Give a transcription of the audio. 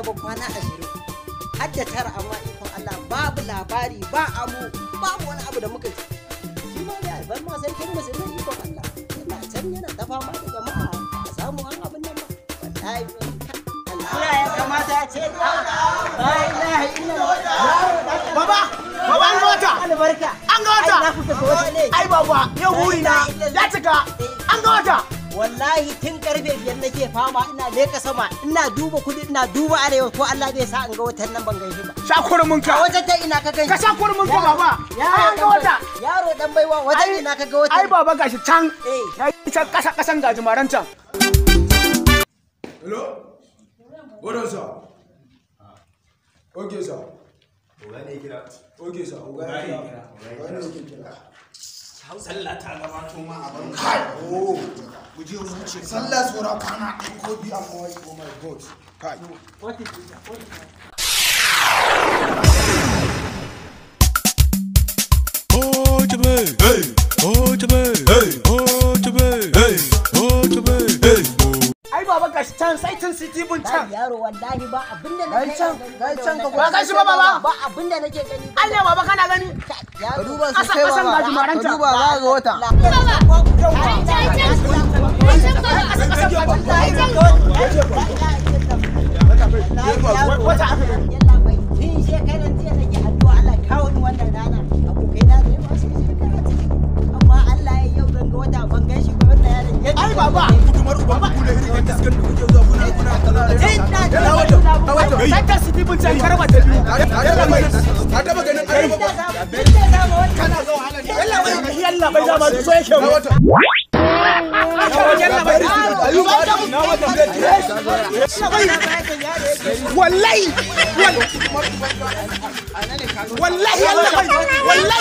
ba kwana 20 har da tara amma ikon Allah babu labari ba amu babu wani abu da muka ji shi ma da bar ma sarkin musulmi ikon Allah yana can yana ta fama da jama'a a samu an abin nan ba wallahi Allah ya kamata ya ce la ilaha illallah baba an ga wata albarka an ga wata ai baba yau burina ya cika an ga wata wallahi tun karfe 5 nake fama ina leka sama ina duba kudi ina duba arewa ko Allah zai sa an ga watan nan ban gaishe ba shakurin mun ka wajen ta ina ka gani ka shakurin mun ka baba an ga wata yaro dan baiwa wajen ina ka ga watan ai baba gashi can ya yi can kasan gajimaran can. Hello? What is sir? Okay sir. Okay sir. Sallah ta gabato ma a bar Kai! Oh! Mu je mu wuce. Sallah tsora kana ɗin ko biya amma wai oh my god. Kai! Oh Jabe, hey! Oh Jabe, hey! Oh Jabe, hey! Oh Jabe, hey! Ai baba gashi can sai tun city bun can. yaro wallahi ba abinda nake Gai can ka ba gashi ba baba. ba abinda nake gani Allah baba kana gani. ka duba su kai baba. Ka duba za ga wata. Ai baba! Kutumar uban ku ne irin yadda suka kuke zuwa kuna Sai ta city bun can karba ta biyu. A taba ganin kana zo halin. Yalla bai da ma so yake mu. Wallahi wallahi wallahi